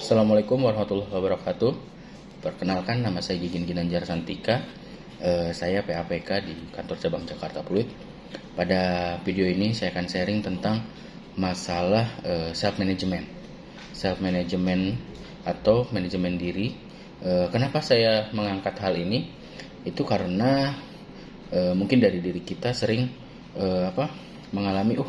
Assalamualaikum warahmatullahi wabarakatuh. Perkenalkan, nama saya Gigin Ginanjar Santika. Saya PAPK di kantor cabang Jakarta Pluit. Pada video ini saya akan sharing tentang masalah self management. Self management atau manajemen diri. Kenapa saya mengangkat hal ini? Itu karena mungkin dari diri kita sering mengalami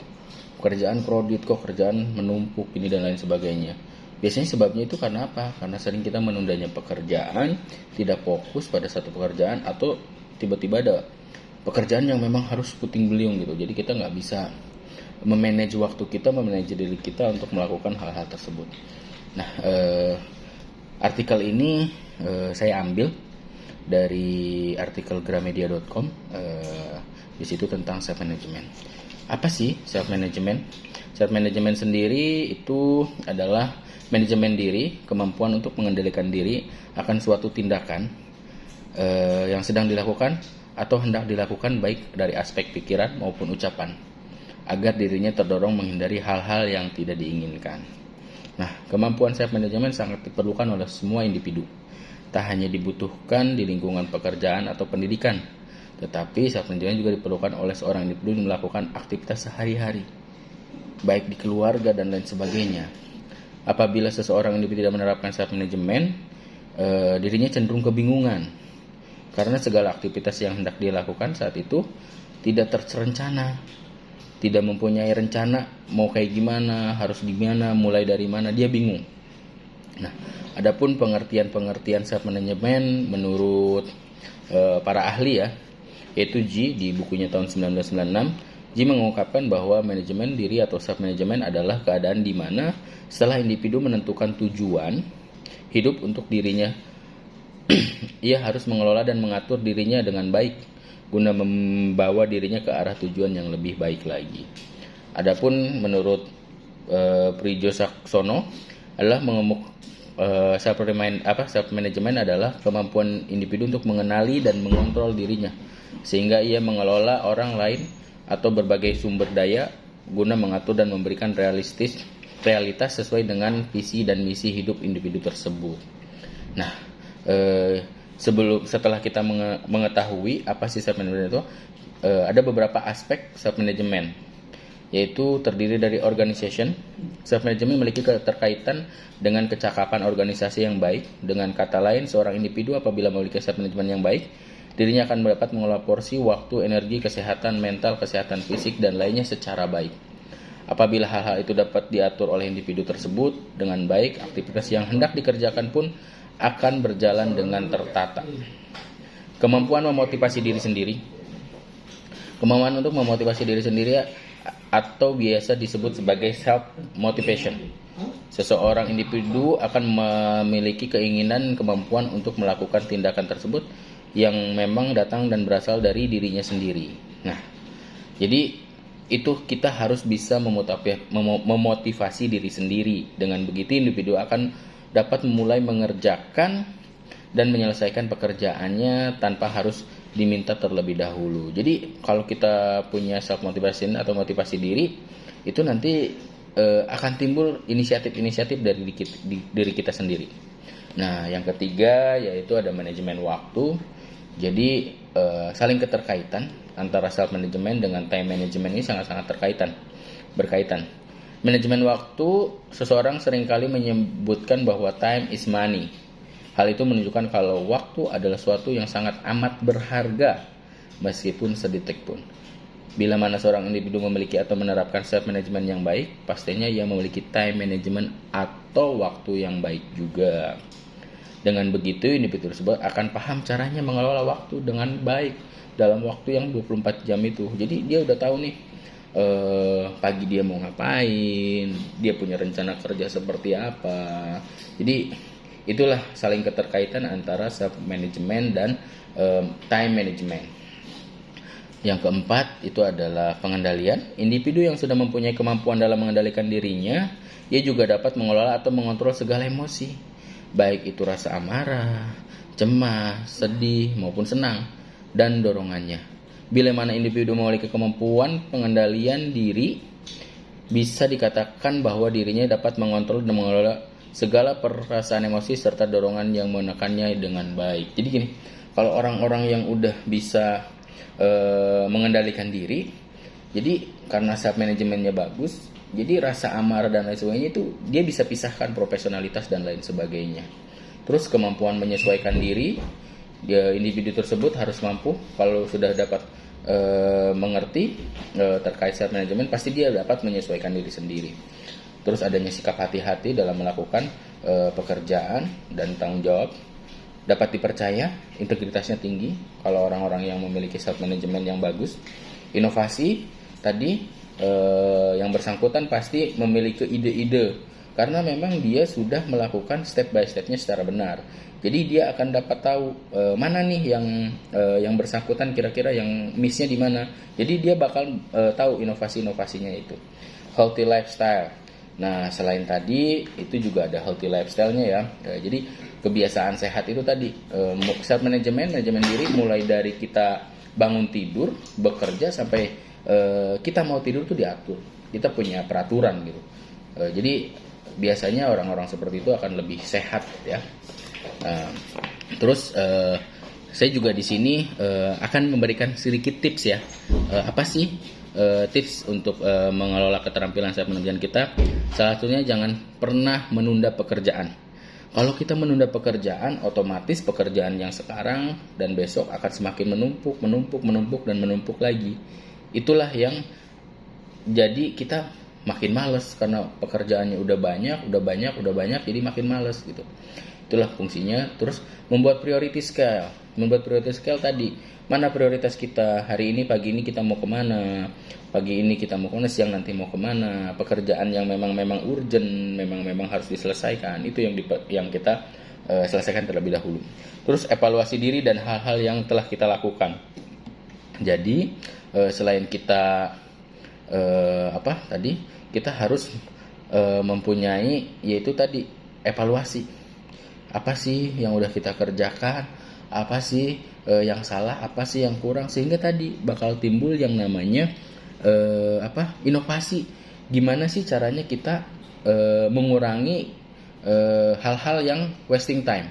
pekerjaan kredit kok, kerjaan menumpuk ini dan lain sebagainya. Biasanya sebabnya itu karena apa? Karena sering kita menundanya pekerjaan, tidak fokus pada satu pekerjaan, atau tiba-tiba ada pekerjaan yang memang harus puting beliung gitu. Jadi kita nggak bisa memanage waktu kita, memanage diri kita untuk melakukan hal-hal tersebut. Nah, artikel ini saya ambil dari artikel gramedia.com. Di situ tentang self management. Apa sih self management? Self management sendiri itu adalah manajemen diri, kemampuan untuk mengendalikan diri akan suatu tindakan yang sedang dilakukan atau hendak dilakukan baik dari aspek pikiran maupun ucapan, agar dirinya terdorong menghindari hal-hal yang tidak diinginkan. Nah, kemampuan self management sangat diperlukan oleh semua individu. Tak hanya dibutuhkan di lingkungan pekerjaan atau pendidikan, tetapi self management juga diperlukan oleh seorang individu melakukan aktivitas sehari-hari, baik di keluarga dan lain sebagainya. Apabila seseorang individu tidak menerapkan self management, dirinya cenderung kebingungan karena segala aktivitas yang hendak dilakukan saat itu tidak terencana, tidak mempunyai rencana mau kayak gimana, harus gimana, mulai dari mana, dia bingung. Nah, adapun pengertian self management menurut para ahli yaitu G di bukunya tahun 1996, G mengungkapkan bahwa manajemen diri atau self management adalah keadaan di mana setelah individu menentukan tujuan hidup untuk dirinya, ia harus mengelola dan mengatur dirinya dengan baik guna membawa dirinya ke arah tujuan yang lebih baik lagi. Adapun menurut Prijo Saksono adalah self management adalah kemampuan individu untuk mengenali dan mengontrol dirinya sehingga ia mengelola orang lain atau berbagai sumber daya guna mengatur dan memberikan realitas sesuai dengan visi dan misi hidup individu tersebut. Nah, setelah kita mengetahui apa sih self management itu, ada beberapa aspek self management, yaitu terdiri dari organization. Self management memiliki keterkaitan dengan kecakapan organisasi yang baik. Dengan kata lain, seorang individu apabila memiliki self management yang baik, dirinya akan mendapat mengelola porsi waktu, energi, kesehatan mental, kesehatan fisik, dan lainnya secara baik. Apabila hal-hal itu dapat diatur oleh individu tersebut dengan baik, aktivitas yang hendak dikerjakan pun akan berjalan dengan tertata. Kemampuan memotivasi diri sendiri. Kemampuan untuk memotivasi diri sendiri atau biasa disebut sebagai self-motivation. Seseorang individu akan memiliki keinginan, kemampuan untuk melakukan tindakan tersebut yang memang datang dan berasal dari dirinya sendiri. Nah, jadi itu kita harus bisa memotivasi diri sendiri. Dengan begitu individu akan dapat memulai mengerjakan dan menyelesaikan pekerjaannya tanpa harus diminta terlebih dahulu. Jadi kalau kita punya self motivation atau motivasi diri, itu nanti akan timbul inisiatif-inisiatif dari diri kita sendiri. Nah, yang ketiga yaitu ada manajemen waktu. Jadi saling keterkaitan antara self management dengan time management ini sangat-sangat berkaitan. Manajemen waktu, seseorang seringkali menyebutkan bahwa time is money. Hal itu menunjukkan kalau waktu adalah suatu yang sangat amat berharga meskipun sedetik pun. Bila mana seorang individu memiliki atau menerapkan self management yang baik, pastinya ia memiliki time management atau waktu yang baik juga. Dengan begitu, individu tersebut akan paham caranya mengelola waktu dengan baik dalam waktu yang 24 jam itu. Jadi dia udah tahu nih pagi dia mau ngapain, dia punya rencana kerja seperti apa. Jadi itulah saling keterkaitan antara self management dan time management. Yang keempat itu adalah pengendalian. Individu yang sudah mempunyai kemampuan dalam mengendalikan dirinya, ia juga dapat mengelola atau mengontrol segala emosi, baik itu rasa amarah, cemas, sedih, maupun senang, dan dorongannya. Bila mana individu memiliki kemampuan pengendalian diri, bisa dikatakan bahwa dirinya dapat mengontrol dan mengelola segala perasaan emosi serta dorongan yang menekannya dengan baik. Jadi gini, kalau orang-orang yang udah bisa mengendalikan diri, jadi karena self manajemennya bagus, jadi rasa amarah dan lain sebagainya itu dia bisa pisahkan profesionalitas dan lain sebagainya. Terus kemampuan menyesuaikan diri, individu tersebut harus mampu kalau sudah dapat mengerti terkait self management, pasti dia dapat menyesuaikan diri sendiri. Terus adanya sikap hati-hati dalam melakukan pekerjaan dan tanggung jawab, dapat dipercaya, integritasnya tinggi kalau orang-orang yang memiliki self management yang bagus. Inovasi tadi, yang bersangkutan pasti memiliki ide-ide karena memang dia sudah melakukan step by stepnya secara benar. Jadi dia akan dapat tahu mana nih yang bersangkutan kira-kira yang missnya di mana. Jadi dia bakal tahu inovasi-inovasinya itu. Healthy lifestyle. Nah, selain tadi itu juga ada healthy lifestyle-nya ya. Jadi kebiasaan sehat itu tadi, self management, manajemen diri mulai dari kita bangun tidur, bekerja sampai kita mau tidur tuh diatur. Kita punya peraturan gitu. Jadi biasanya orang-orang seperti itu akan lebih sehat ya. Terus saya juga di sini akan memberikan sedikit tips ya. Apa sih tips untuk mengelola keterampilan self management kita? Salah satunya jangan pernah menunda pekerjaan. Kalau kita menunda pekerjaan, otomatis pekerjaan yang sekarang dan besok akan semakin menumpuk lagi. Itulah yang jadi kita makin males karena pekerjaannya udah banyak, jadi makin males gitu. Itulah fungsinya. Terus membuat priority scale. Membuat priority scale tadi, mana prioritas kita hari ini, pagi ini kita mau kemana, pagi ini kita mau kemana, siang nanti mau kemana. Pekerjaan yang memang urgent, memang harus diselesaikan, itu yang kita selesaikan terlebih dahulu. Terus evaluasi diri dan hal-hal yang telah kita lakukan. Jadi selain kita kita harus mempunyai, yaitu tadi evaluasi. Apa sih yang udah kita kerjakan, apa sih yang salah, apa sih yang kurang, sehingga tadi bakal timbul yang namanya inovasi. Gimana sih caranya kita mengurangi hal-hal yang wasting time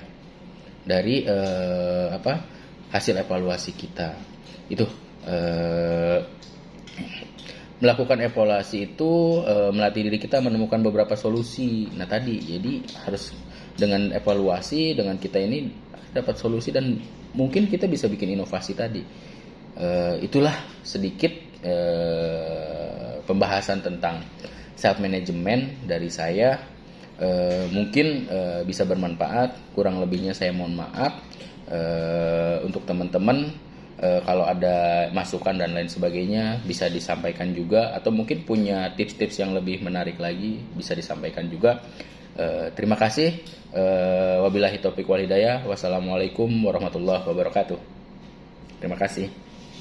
dari hasil evaluasi kita. Itu melakukan evaluasi itu melatih diri kita menemukan beberapa solusi. Nah tadi, jadi harus dengan evaluasi, dengan kita ini dapat solusi dan mungkin kita bisa bikin inovasi tadi. Itulah sedikit pembahasan tentang self management dari saya. Mungkin bisa bermanfaat, kurang lebihnya saya mohon maaf. Untuk teman-teman, kalau ada masukan dan lain sebagainya bisa disampaikan juga, atau mungkin punya tips-tips yang lebih menarik lagi bisa disampaikan juga. Terima kasih. Wabillahi taufiq wal hidayah. Wassalamualaikum warahmatullahi wabarakatuh. Terima kasih.